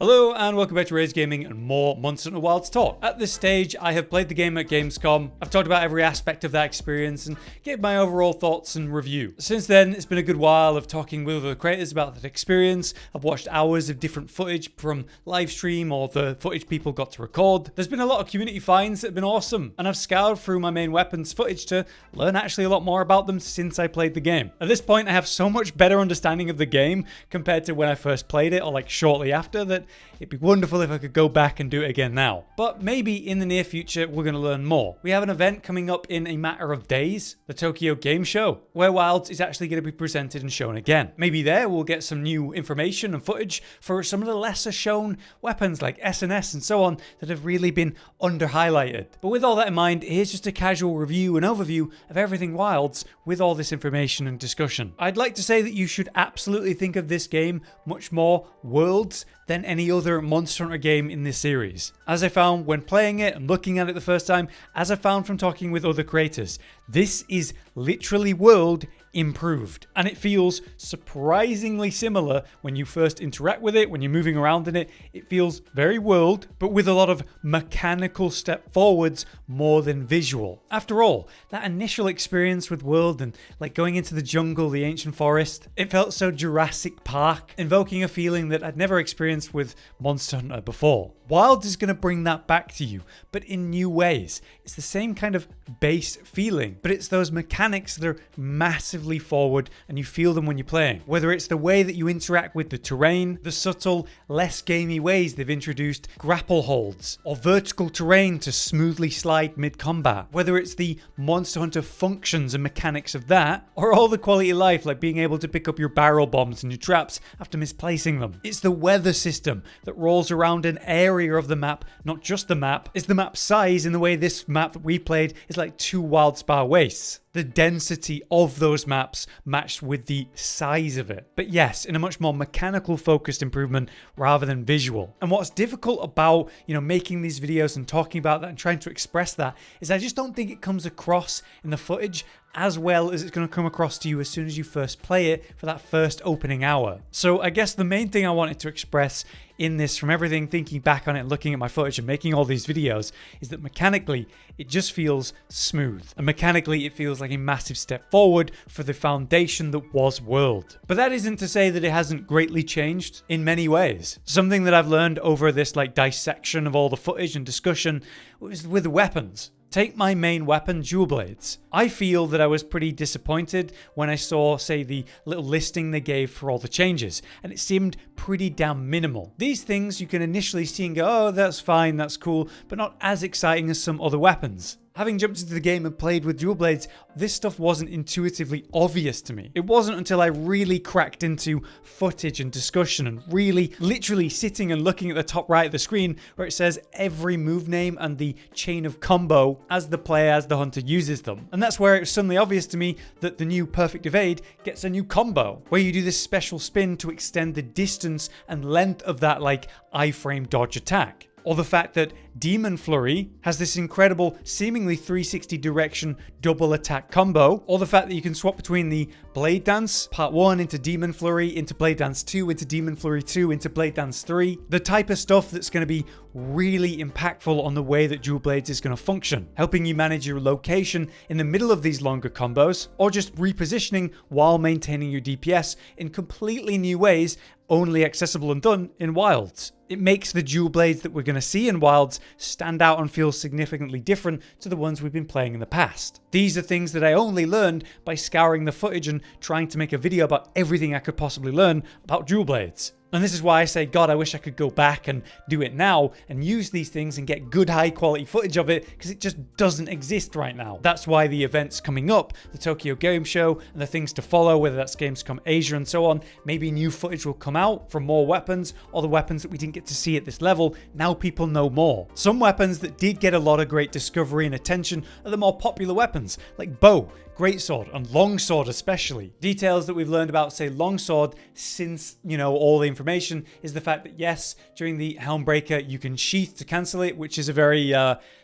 Hello and welcome back to Rage Gaming and more Monster Hunter Wilds talk. At this stage, I have played the game at Gamescom. I've talked about every aspect of that experience and gave my overall thoughts and review. Since then, it's been a good while of talking with other creators about that experience. I've watched hours of different footage from live stream or the footage people got to record. There's been a lot of community finds that have been awesome, and I've scoured through my main weapons footage to learn actually a lot more about them since I played the game. At this point, I have so much better understanding of the game compared to when I first played it or like shortly after that it'd be wonderful if I could go back and do it again now. But maybe in the near future, we're going to learn more. We have an event coming up in a matter of days, the Tokyo Game Show, where Wilds is actually going to be presented and shown again. Maybe there we'll get some new information and footage for some of the lesser shown weapons like SNS and so on that have really been under highlighted. But with all that in mind, here's just a casual review and overview of everything Wilds with all this information and discussion. I'd like to say that you should absolutely think of this game much more Worlds than any other Monster Hunter game in this series. As I found when playing it and looking at it the first time, as I found from talking with other creators, this is literally World improved, and it feels surprisingly similar when you first interact with it. When you're moving around in it, it feels very World, but with a lot of mechanical step forwards more than visual. After all, that initial experience with World and like going into the jungle, the ancient forest, it felt so Jurassic Park, invoking a feeling that I'd never experienced with Monster Hunter before. Wilds is going to bring that back to you, but in new ways. It's the same kind of base feeling, but it's those mechanics that are massively forward and you feel them when you're playing. Whether it's the way that you interact with the terrain, the subtle, less gamey ways they've introduced grapple holds, or vertical terrain to smoothly slide mid-combat. Whether it's the Monster Hunter functions and mechanics of that, or all the quality of life like being able to pick up your barrel bombs and your traps after misplacing them. It's the weather system that rolls around an area of the map, not just the map. It's the map size in the way this map that we played is like 2 Wildspar wastes. The density of those maps matched with the size of it. But yes, in a much more mechanical focused improvement rather than visual. And what's difficult about, making these videos and talking about that and trying to express that is I just don't think it comes across in the footage as well as it's going to come across to you as soon as you first play it for that first opening hour. So I guess the main thing I wanted to express in this, from everything thinking back on it, looking at my footage and making all these videos, is that mechanically it just feels smooth, and mechanically it feels like a massive step forward for the foundation that was World. But that isn't to say that it hasn't greatly changed in many ways. Something that I've learned over this dissection of all the footage and discussion was with the weapons. Take my main weapon, dual blades. I feel that I was pretty disappointed when I saw, say, the little listing they gave for all the changes, and it seemed pretty damn minimal. These things you can initially see and go, oh, that's fine, that's cool, but not as exciting as some other weapons. Having jumped into the game and played with dual blades, this stuff wasn't intuitively obvious to me. It wasn't until I really cracked into footage and discussion and really literally sitting and looking at the top right of the screen where it says every move name and the chain of combo as the player, as the hunter uses them. And that's where it was suddenly obvious to me that the new Perfect Evade gets a new combo where you do this special spin to extend the distance and length of that iframe dodge attack. Or the fact that Demon Flurry has this incredible, seemingly 360 direction double attack combo. Or the fact that you can swap between the Blade Dance Part 1 into Demon Flurry, into Blade Dance 2, into Demon Flurry 2, into Blade Dance 3. The type of stuff that's going to be really impactful on the way that dual blades is going to function. Helping you manage your location in the middle of these longer combos, or just repositioning while maintaining your DPS in completely new ways, only accessible and done in Wilds. It makes the dual blades that we're going to see in Wilds stand out and feel significantly different to the ones we've been playing in the past. These are things that I only learned by scouring the footage and trying to make a video about everything I could possibly learn about dual blades. And this is why I say, God, I wish I could go back and do it now and use these things and get good high quality footage of it, because it just doesn't exist right now. That's why the events coming up, the Tokyo Game Show and the things to follow, whether that's Gamescom Asia and so on, maybe new footage will come out from more weapons, or the weapons that we didn't get to see at this level. Now people know more. Some weapons that did get a lot of great discovery and attention are the more popular weapons, like bow, greatsword, and longsword especially. Details that we've learned about, say, longsword since, all the information information is the fact that yes, during the Helmbreaker you can sheath to cancel it, which is a very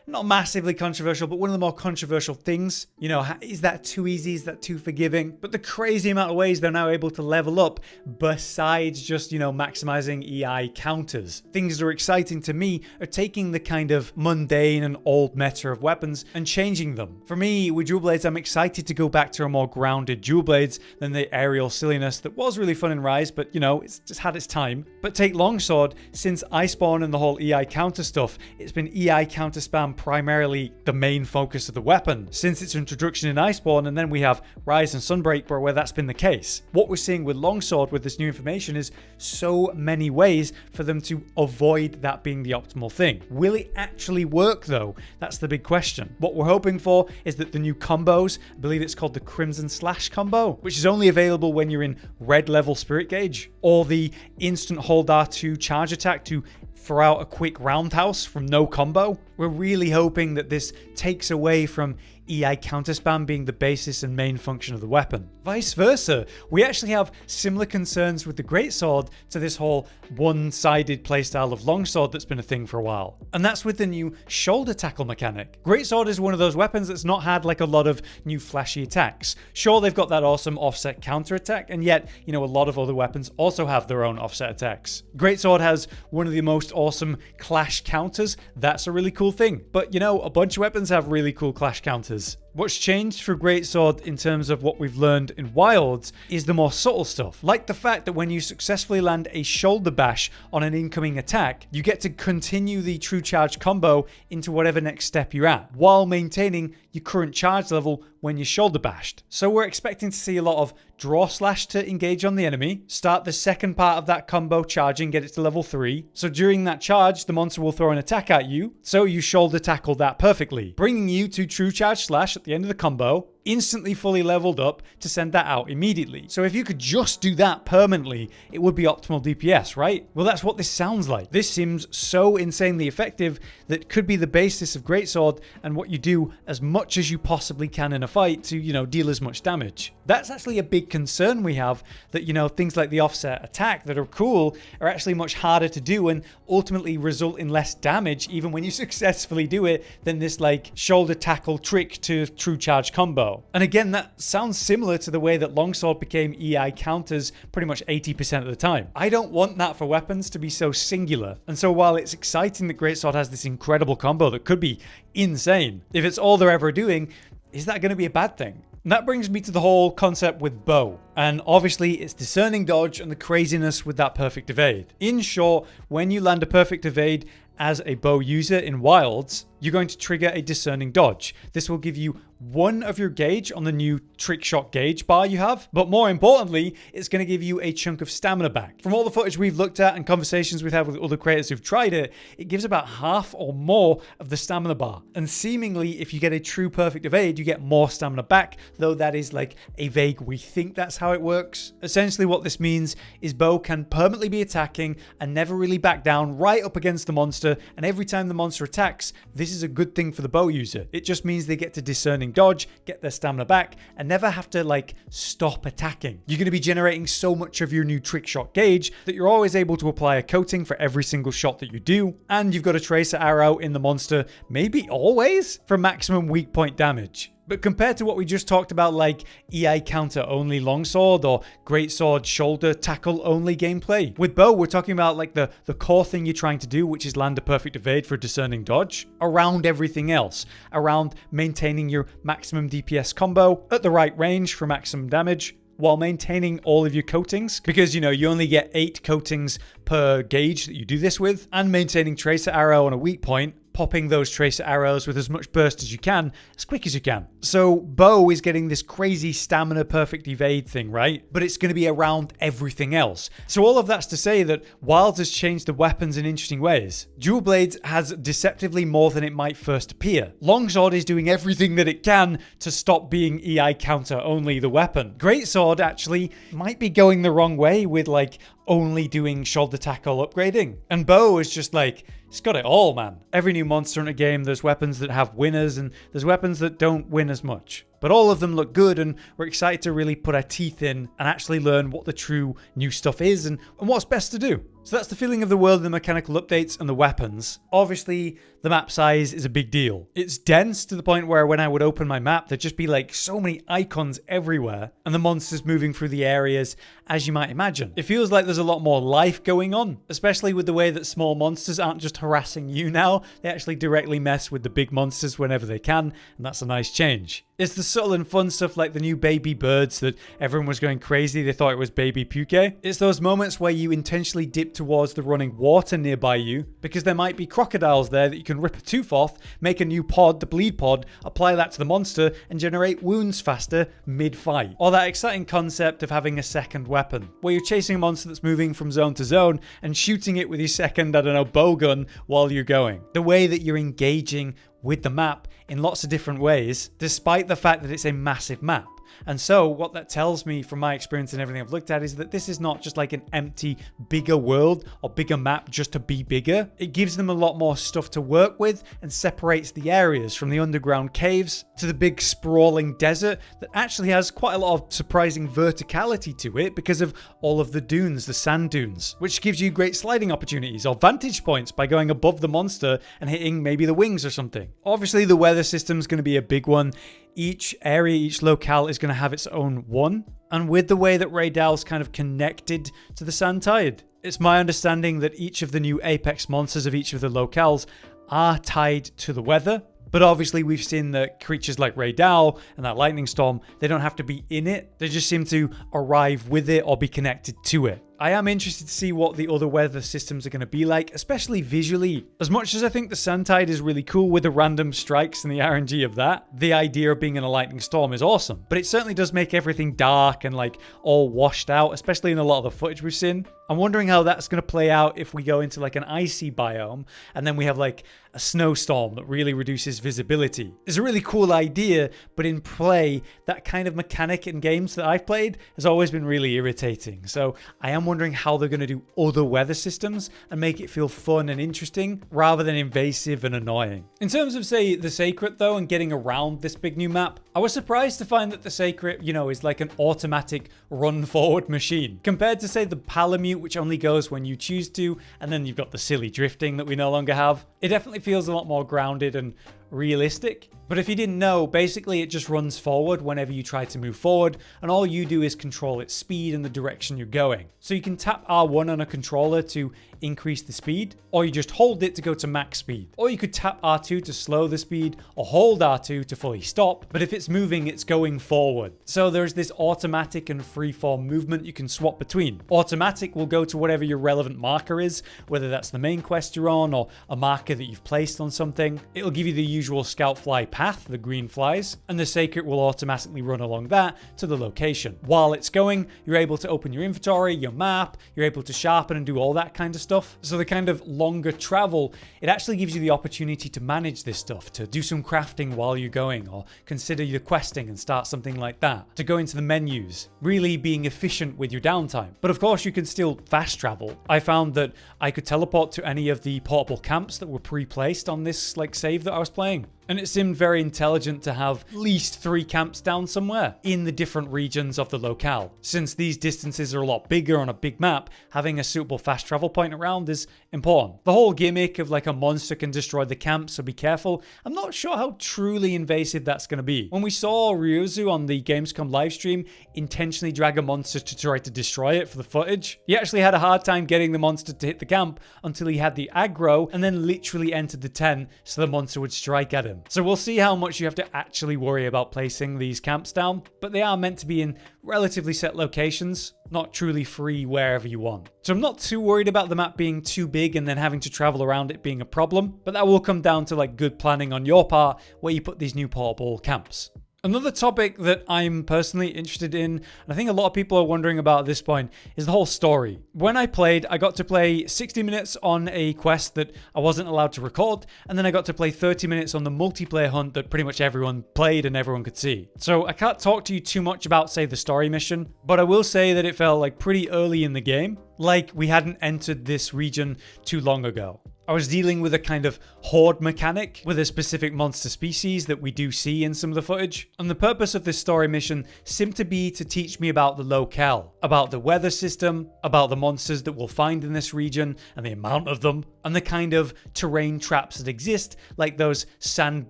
not massively controversial, but one of the more controversial things. You know, is that too easy? Is that too forgiving? But the crazy amount of ways they're now able to level up besides just, you know, maximizing EI counters. Things that are exciting to me are taking the kind of mundane and old meta of weapons and changing them. For me, with dual blades, I'm excited to go back to a more grounded dual blades than the aerial silliness that was really fun in Rise, but you know, it's just had its time. But take Longsword, since Iceborne and the whole EI counter stuff, it's been EI counter spam primarily the main focus of the weapon since its introduction in Iceborne, and then we have Rise and Sunbreak where that's been the case. What we're seeing with Longsword with this new information is so many ways for them to avoid that being the optimal thing. Will it actually work though? That's the big question. What we're hoping for is that the new combos, I believe it's called the Crimson Slash combo, which is only available when you're in red level spirit gauge, or the instant hold R2 charge attack to throw out a quick roundhouse from no combo. We're really hoping that this takes away from EI counter spam being the basis and main function of the weapon. Vice versa, we actually have similar concerns with the Greatsword to this whole one-sided playstyle of Longsword that's been a thing for a while. And that's with the new shoulder tackle mechanic. Greatsword is one of those weapons that's not had like a lot of new flashy attacks. Sure, they've got that awesome offset counter attack, and yet, you know, a lot of other weapons also have their own offset attacks. Greatsword has one of the most awesome clash counters. That's a really cool thing. But you know, a bunch of weapons have really cool clash counters. What's changed for Greatsword in terms of what we've learned in Wilds is the more subtle stuff, like the fact that when you successfully land a shoulder bash on an incoming attack, you get to continue the true charge combo into whatever next step you're at, while maintaining your current charge level when you're shoulder bashed. So we're expecting to see a lot of draw slash to engage on the enemy, start the second part of that combo charging, get it to level 3. So during that charge, the monster will throw an attack at you, so you shoulder tackle that perfectly, bringing you to true charge slash at the end of the combo, instantly fully leveled up to send that out immediately. So if you could just do that permanently, it would be optimal DPS, right? Well, that's what this sounds like. This seems so insanely effective that could be the basis of Greatsword and what you do as much as you possibly can in a fight to, you know, deal as much damage. That's actually a big concern we have, that, you know, things like the offset attack that are cool are actually much harder to do and ultimately result in less damage even when you successfully do it than this like shoulder tackle trick to true charge combo. And again, that sounds similar to the way that Longsword became EI counters pretty much 80% of the time. I don't want that for weapons to be so singular. And so while it's exciting that Greatsword has this incredible combo that could be insane, if it's all they're ever doing, is that going to be a bad thing? And that brings me to the whole concept with bow. And obviously it's discerning dodge and the craziness with that perfect evade. In short, when you land a perfect evade as a bow user in Wilds, you're going to trigger a discerning dodge. This will give you 1 of your gauge on the new trick shot gauge bar you have, but more importantly, it's going to give you a chunk of stamina back. From all the footage we've looked at and conversations we've had with other creators who've tried it, it gives about half or more of the stamina bar. And seemingly, if you get a true perfect evade, you get more stamina back, though that is like a vague, we think that's how it works. Essentially what this means is bow can permanently be attacking and never really back down right up against the monster, and every time the monster attacks, this is a good thing for the bow user. It just means they get to discerning dodge, get their stamina back, and never have to like stop attacking. You're going to be generating so much of your new trick shot gauge that you're always able to apply a coating for every single shot that you do, and you've got a tracer arrow in the monster, maybe always, for maximum weak point damage. But compared to what we just talked about, like EI counter only longsword or greatsword shoulder tackle only gameplay, with bow we're talking about like the core thing you're trying to do, which is land a perfect evade for a discerning dodge, around everything else, around maintaining your maximum DPS combo at the right range for maximum damage, while maintaining all of your coatings, because you know you only get 8 coatings per gauge that you do this with, and maintaining tracer arrow on a weak point, popping those tracer arrows with as much burst as you can, as quick as you can. So bow is getting this crazy stamina perfect evade thing, right? But it's going to be around everything else. So all of that's to say that Wilds has changed the weapons in interesting ways. Dual Blades has deceptively more than it might first appear. Longsword is doing everything that it can to stop being EI counter only the weapon. Greatsword actually might be going the wrong way with like only doing shoulder tackle upgrading. And bow is just like, it's got it all, man. Every new Monster Hunter game, there's weapons that have winners and there's weapons that don't win as much. But all of them look good, and we're excited to really put our teeth in and actually learn what the true new stuff is and what's best to do. So that's the feeling of the world, the mechanical updates, and the weapons. Obviously, the map size is a big deal. It's dense to the point where when I would open my map, there'd just be like so many icons everywhere, and the monsters moving through the areas as you might imagine. It feels like there's a lot more life going on, especially with the way that small monsters aren't just harassing you now. They actually directly mess with the big monsters whenever they can, and that's a nice change. It's the subtle and fun stuff like the new baby birds that everyone was going crazy. They thought it was baby pukei. It's those moments where you intentionally dip towards the running water nearby you because there might be crocodiles there that you can rip a tooth off, make a new pod, the bleed pod, apply that to the monster and generate wounds faster mid-fight. Or that exciting concept of having a second weapon, where you're chasing a monster that's moving from zone to zone and shooting it with your second, I don't know, bowgun while you're going. The way that you're engaging with the map in lots of different ways, despite the fact that it's a massive map. And so what that tells me from my experience and everything I've looked at is that this is not just like an empty, bigger world or bigger map just to be bigger. It gives them a lot more stuff to work with and separates the areas from the underground caves to the big sprawling desert that actually has quite a lot of surprising verticality to it because of all of the dunes, the sand dunes, which gives you great sliding opportunities or vantage points by going above the monster and hitting maybe the wings or something. Obviously, the weather system is going to be a big one. Each area, each locale is going to have its own one. And with the way that Raidal's kind of connected to the Sand Tide, it's my understanding that each of the new apex monsters of each of the locales are tied to the weather. But obviously we've seen that creatures like Raidal and that lightning storm, they don't have to be in it. They just seem to arrive with it or be connected to it. I am interested to see what the other weather systems are going to be like, especially visually. As much as I think the Sand Tide is really cool with the random strikes and the RNG of that, the idea of being in a lightning storm is awesome. But it certainly does make everything dark and like all washed out, especially in a lot of the footage we've seen. I'm wondering how that's going to play out if we go into like an icy biome and then we have like a snowstorm that really reduces visibility. It's a really cool idea, but in play, that kind of mechanic in games that I've played has always been really irritating. So I am wondering how they're going to do other weather systems and make it feel fun and interesting rather than invasive and annoying. In terms of, say, the Seikret though and getting around this big new map, I was surprised to find that the Seikret, you know, is like an automatic run forward machine compared to, say, the Palamute, which only goes when you choose to, and then you've got the silly drifting that we no longer have. It definitely feels a lot more grounded and realistic. But if you didn't know, basically it just runs forward whenever you try to move forward, and all you do is control its speed and the direction you're going. So you can tap R1 on a controller to increase the speed, or you just hold it to go to max speed. Or you could tap R2 to slow the speed, or hold R2 to fully stop, but if it's moving, it's going forward. So there's this automatic and freeform movement you can swap between. Automatic will go to whatever your relevant marker is, whether that's the main quest you're on, or a marker that you've placed on something. It'll give you the usual scout fly path, the green flies, and the Seikret will automatically run along that to the location. While it's going, you're able to open your inventory, your map, you're able to sharpen and do all that kind of stuff. So the kind of longer travel, it actually gives you the opportunity to manage this stuff, to do some crafting while you're going, or consider your questing and start something like that, to go into the menus, really being efficient with your downtime. But of course you can still fast travel. I found that I could teleport to any of the portable camps that were pre-placed on this like save that I was playing. And it seemed very intelligent to have at least 3 camps down somewhere in the different regions of the locale. Since these distances are a lot bigger on a big map, having a suitable fast travel point around is important. The whole gimmick of like a monster can destroy the camp, so be careful. I'm not sure how truly invasive that's going to be. When we saw Ryuzu on the Gamescom livestream intentionally drag a monster to try to destroy it for the footage, he actually had a hard time getting the monster to hit the camp until he had the aggro and then literally entered the tent so the monster would strike at him. So we'll see how much you have to actually worry about placing these camps down, but they are meant to be in relatively set locations, not truly free wherever you want. So I'm not too worried about the map being too big and then having to travel around it being a problem, but that will come down to like good planning on your part where you put these new portable camps. Another topic that I'm personally interested in, and I think a lot of people are wondering about at this point, is the whole story. When I played, I got to play 60 minutes on a quest that I wasn't allowed to record, and then I got to play 30 minutes on the multiplayer hunt that pretty much everyone played and everyone could see. So I can't talk to you too much about, say, the story mission, but I will say that it felt like pretty early in the game, like we hadn't entered this region too long ago. I was dealing with a kind of horde mechanic with a specific monster species that we do see in some of the footage. And the purpose of this story mission seemed to be to teach me about the locale, about the weather system, about the monsters that we'll find in this region and the amount of them, and the kind of terrain traps that exist, like those sand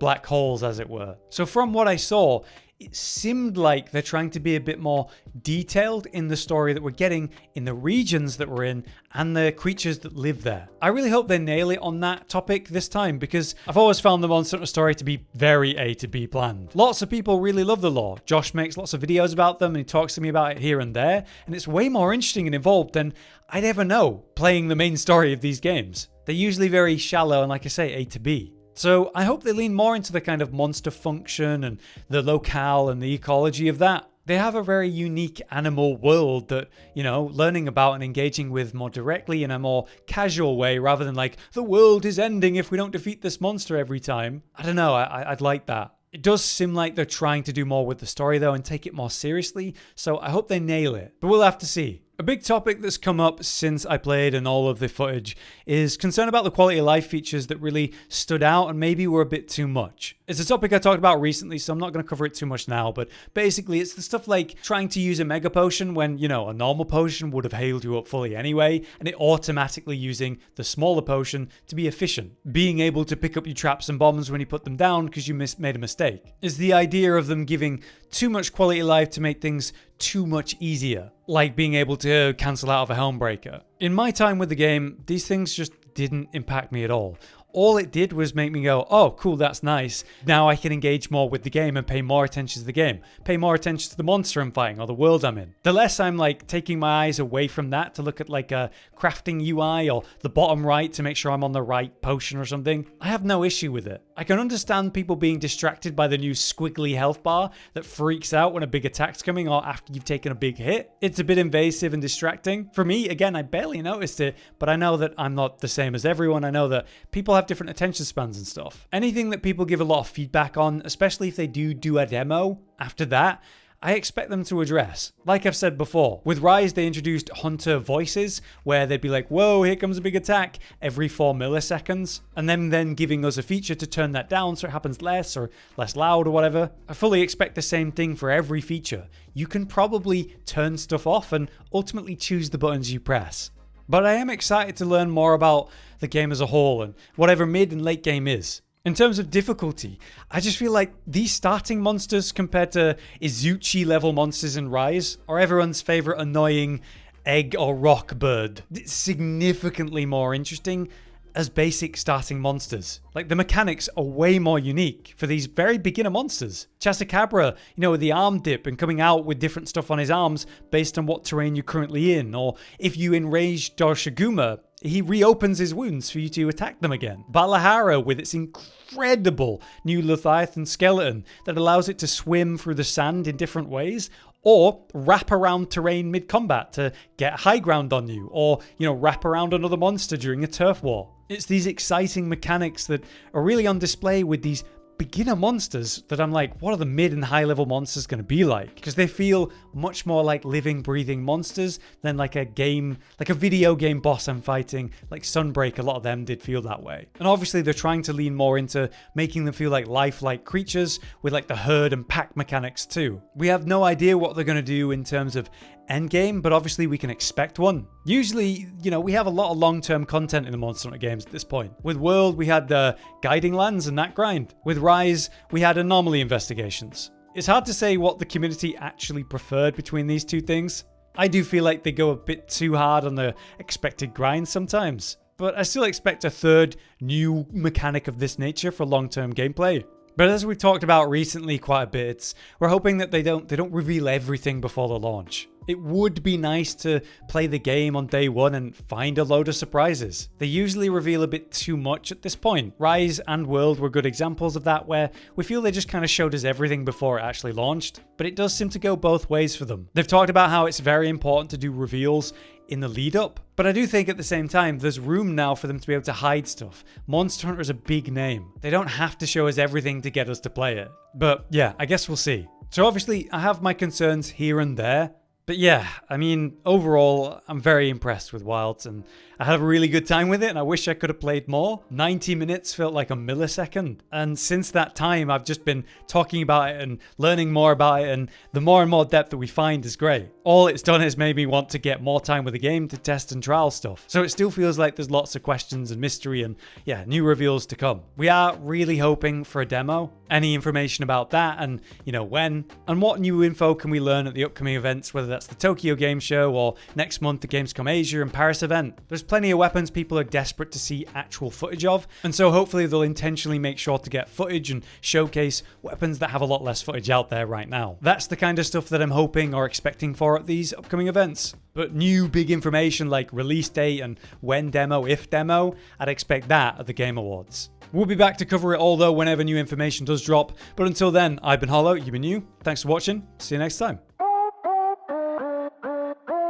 black holes as it were. So from what I saw, it seemed like they're trying to be a bit more detailed in the story that we're getting in the regions that we're in and the creatures that live there. I really hope they nail it on that topic this time, because I've always found the Monster Hunter story to be very A to B planned. Lots of people really love the lore. Josh makes lots of videos about them and he talks to me about it here and there, and it's way more interesting and involved than I'd ever know playing the main story of these games. They're usually very shallow and, like I say, A to B. So I hope they lean more into the kind of monster function and the locale and the ecology of that. They have a very unique animal world that, you know, learning about and engaging with more directly in a more casual way rather than like, the world is ending if we don't defeat this monster every time. I don't know, I'd like that. It does seem like they're trying to do more with the story though and take it more seriously, so I hope they nail it. But we'll have to see. A big topic that's come up since I played and all of the footage is concern about the quality of life features that really stood out and maybe were a bit too much. It's a topic I talked about recently, so I'm not going to cover it too much now, but basically it's the stuff like trying to use a mega potion when, you know, a normal potion would have healed you up fully anyway, and it automatically using the smaller potion to be efficient. Being able to pick up your traps and bombs when you put them down because you made a mistake. Is the idea of them giving too much quality of life to make things too much easier, like being able to cancel out of a helm breaker. In my time with the game, these things just didn't impact me at all. All it did was make me go, oh, cool, that's nice. Now I can engage more with the game and pay more attention to the game. Pay more attention to the monster I'm fighting or the world I'm in. The less I'm like taking my eyes away from that to look at like a crafting UI or the bottom right to make sure I'm on the right potion or something, I have no issue with it. I can understand people being distracted by the new squiggly health bar that freaks out when a big attack's coming or after you've taken a big hit. It's a bit invasive and distracting. For me, again, I barely noticed it, but I know that I'm not the same as everyone. I know that people have different attention spans and stuff. Anything that people give a lot of feedback on, especially if they do a demo after that, I expect them to address. Like I've said before, with Rise they introduced hunter voices where they'd be like, whoa, here comes a big attack every 4 milliseconds, and then giving us a feature to turn that down so it happens less or less loud or whatever. I fully expect the same thing for every feature. You can probably turn stuff off and ultimately choose the buttons you press. But I am excited to learn more about the game as a whole and whatever mid and late game is. In terms of difficulty, I just feel like these starting monsters compared to Izuchi level monsters in Rise are everyone's favorite annoying egg or rock bird. It's significantly more interesting as basic starting monsters. Like the mechanics are way more unique for these very beginner monsters. Chatacabra, you know, with the arm dip and coming out with different stuff on his arms based on what terrain you're currently in, or if you enrage doshaguma, he reopens his wounds for you to attack them again. Balahara with its incredible new Leviathan skeleton that allows it to swim through the sand in different ways, or wrap around terrain mid-combat to get high ground on you, or, you know, wrap around another monster during a turf war. It's these exciting mechanics that are really on display with these beginner monsters that I'm like, what are the mid and high level monsters going to be like? Because they feel much more like living, breathing monsters than like a game, like a video game boss I'm fighting, like Sunbreak. A lot of them did feel that way. And obviously they're trying to lean more into making them feel like lifelike creatures with like the herd and pack mechanics too. We have no idea what they're going to do in terms of endgame, but obviously we can expect one. Usually, you know, we have a lot of long-term content in the Monster Hunter games at this point. With World, we had the guiding lands and that grind. With Rise, we had anomaly investigations. It's hard to say what the community actually preferred between these two things. I do feel like they go a bit too hard on the expected grind sometimes, but I still expect a third new mechanic of this nature for long-term gameplay. But as we've talked about recently quite a bit, we're hoping that they don't reveal everything before the launch. It would be nice to play the game on day one and find a load of surprises. They usually reveal a bit too much at this point. Rise and World were good examples of that, where we feel they just kind of showed us everything before it actually launched, but it does seem to go both ways for them. They've talked about how it's very important to do reveals in the lead up, but I do think at the same time there's room now for them to be able to hide stuff. Monster Hunter is a big name. They don't have to show us everything to get us to play it. But yeah, I guess we'll see. So obviously I have my concerns here and there. But yeah, I mean, overall, I'm very impressed with Wilds, and I had a really good time with it, and I wish I could have played more. 90 minutes felt like a millisecond, and since that time, I've just been talking about it and learning more about it, and the more and more depth that we find is great. All it's done is made me want to get more time with the game to test and trial stuff. So it still feels like there's lots of questions and mystery and, yeah, new reveals to come. We are really hoping for a demo. Any information about that and, you know, when, and what new info can we learn at the upcoming events, whether that's the Tokyo Game Show or next month the Gamescom Asia and Paris event. There's plenty of weapons people are desperate to see actual footage of, and so hopefully they'll intentionally make sure to get footage and showcase weapons that have a lot less footage out there right now. That's the kind of stuff that I'm hoping or expecting for at these upcoming events. But new big information like release date and when demo, if demo, I'd expect that at the Game Awards. We'll be back to cover it all though whenever new information does drop, but until then, I've been Hollow, you've been you. Thanks for watching, see you next time.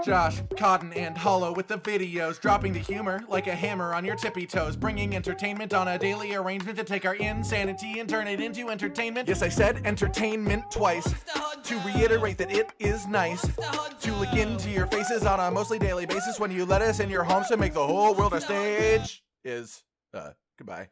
Josh, Cotton, and Hollow with the videos, dropping the humor like a hammer on your tippy toes, bringing entertainment on a daily arrangement to take our insanity and turn it into entertainment. Yes, I said entertainment twice, to reiterate that it is nice to look into your faces on a mostly daily basis when you let us in your homes to make the whole world a stage. Goodbye.